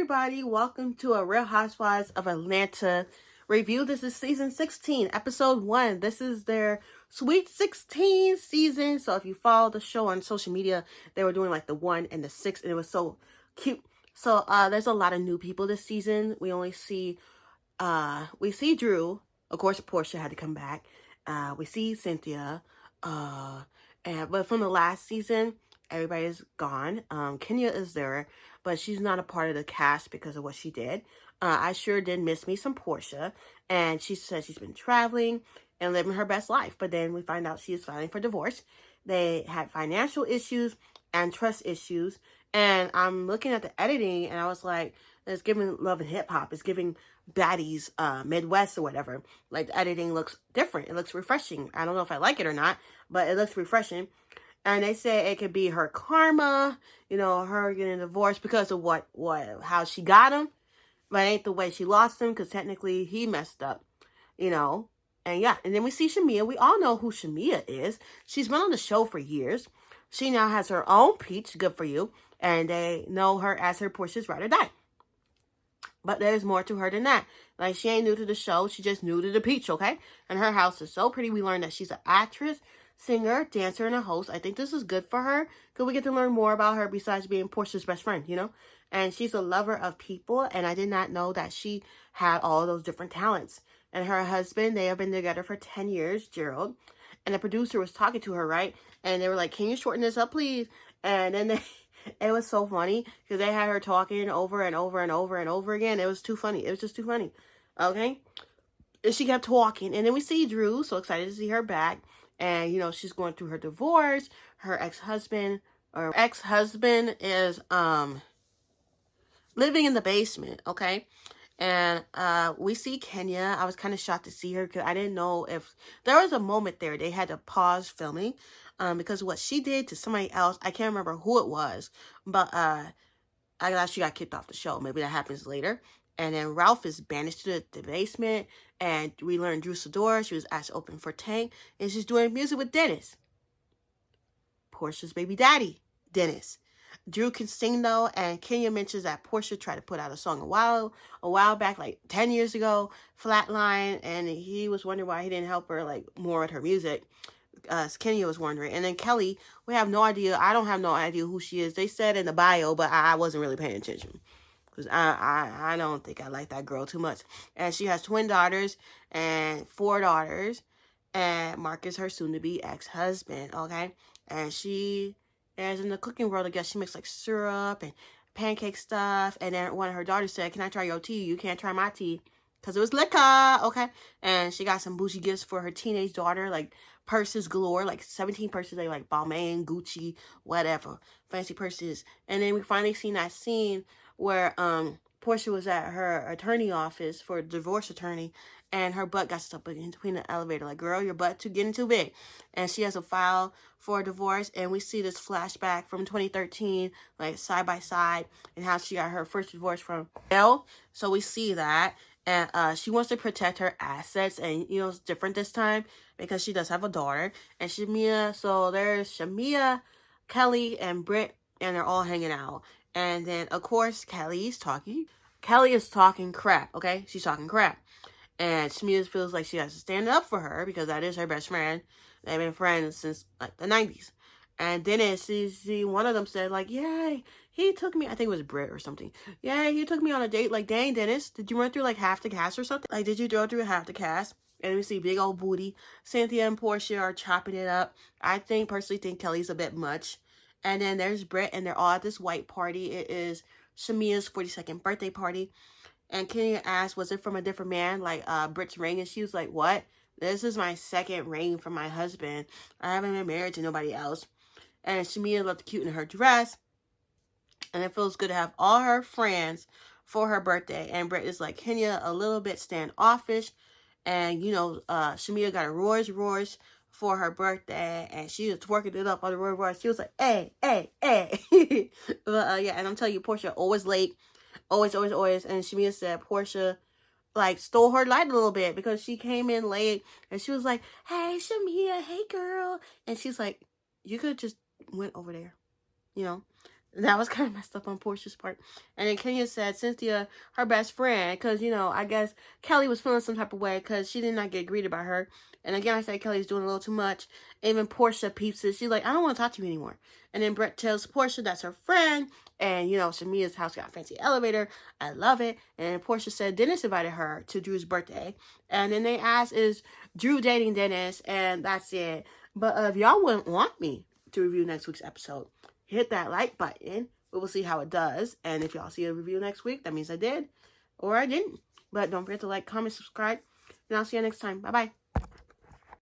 everybody, welcome to a Real Housewives of Atlanta review. This is season 16, episode 1. This is their Sweet 16 season. So if you follow the show on social media, they were doing like the 1 and the 6, and it was so cute. So there's a lot of new people this season. We see Drew. Of course, Porsha had to come back. We see Cynthia. But from the last season, everybody's gone. Kenya is there, but she's not a part of the cast because of what she did. I sure did miss me some Porsha, and she said she's been traveling and living her best life. But then we find out she is filing for divorce. They had financial issues and trust issues. And I'm looking at the editing, and I was like, it's giving Love and Hip Hop. It's giving Baddies Midwest or whatever. Like, the editing looks different. It looks refreshing. I don't know if I like it or not, but it looks refreshing. And they say it could be her karma, her getting divorced because of how she got him. But it ain't the way she lost him, because technically he messed up, And yeah, and then we see Shemea. We all know who Shemea is. She's been on the show for years. She now has her own peach, good for you. And they know her as her Portia's ride or die. But there's more to her than that. Like, she ain't new to the show. She just new to the peach, okay? And her house is so pretty. We learned that she's an actress, singer, dancer, and a host. I think this is good for her, because we get to learn more about her besides being Portia's best friend, And she's a lover of people, and I did not know that she had all those different talents. And her husband, they have been together for 10 years, Gerald. And the producer was talking to her, right? And they were like, can you shorten this up, please? And then it was so funny, because they had her talking over and over and over and over again. It was too funny. It was just too funny. Okay? And she kept talking. And then we see Drew, so excited to see her back. And, she's going through her divorce. Her ex-husband is living in the basement, okay? And we see Kenya. I was kind of shocked to see her, because I didn't know if there was a moment there they had to pause filming because of what she did to somebody else. I can't remember who it was, but I thought she got kicked off the show. Maybe that happens later. And then Ralph is banished to the basement, and we learned Drew Sidora. She was asked to open for Tank, and she's doing music with Dennis, Portia's baby daddy, Dennis. Drew can sing though, and Kenya mentions that Porsha tried to put out a song a while back, like 10 years ago, Flatline, and he was wondering why he didn't help her like more with her music. Kenya was wondering. And then Kelly, we have no idea. I don't have no idea who she is. They said in the bio, but I wasn't really paying attention, because I don't think I like that girl too much. And she has twin daughters and 4 daughters, and Mark is her soon-to-be ex-husband, okay? And she is in the cooking world. I guess she makes like syrup and pancake stuff. And then one of her daughters said, can I try your tea? You can't try my tea, because it was liquor, okay? And she got some bougie gifts for her teenage daughter, like purses galore, like 17 purses. They like Balmain, Gucci, whatever, fancy purses. And then we finally seen that scene where Porsha was at her attorney office for a divorce attorney, and her butt got stuck in between the elevator. Like, girl, your butt getting too big. And she has a file for a divorce, and we see this flashback from 2013, like side by side, and how she got her first divorce from Elle. So we see that. And she wants to protect her assets, and it's different this time because she does have a daughter. And Shemea, so there's Shemea, Kelly, and Britt, and they're all hanging out. And then of course Kelly is talking crap, okay? She's talking crap. And Shemea feels like she has to stand up for her, because that is her best friend. They've been friends since like the 90s. And then one of them said like, yay, he took me, I think it was Britt or something. Yeah, he took me on a date. Like, dang, Dennis, did you run through like half the cast or something? Like, did you go through half the cast? And we see big old booty. Cynthia and Porsha are chopping it up. I personally think Kelly's a bit much. And then there's Britt, and they're all at this white party. It is Shemea's 42nd birthday party. And Kenya asked, was it from a different man, like Britt's ring? And she was like, what? This is my second ring from my husband. I haven't been married to nobody else. And Shemea looked cute in her dress. And it feels good to have all her friends for her birthday. And Britt is like, Kenya, a little bit standoffish. And, Shemea got a Rolls Royce for her birthday, and she was twerking it up on the Rolls Royce. She was like, hey, hey, hey. But, yeah, and I'm telling you, Porsha always late. Always, always, always. And Shemea said Porsha, like, stole her light a little bit, because she came in late, and she was like, hey, Shemea, hey, girl. And she's like, you could just went over there, That was kind of messed up on Portia's part. And then Kenya said Cynthia, her best friend, because, I guess Kelly was feeling some type of way because she did not get greeted by her. And again, I said Kelly's doing a little too much. Even Porsha peeps it. She's like, I don't want to talk to you anymore. And then Brett tells Porsha that's her friend. And, Shemea's house got a fancy elevator. I love it. And Porsha said Dennis invited her to Drew's birthday. And then they asked, is Drew dating Dennis? And that's it. But if y'all wouldn't want me to review next week's episode, hit that like button. We will see how it does. And if y'all see a review next week, that means I did or I didn't. But don't forget to like, comment, subscribe. And I'll see you next time. Bye-bye.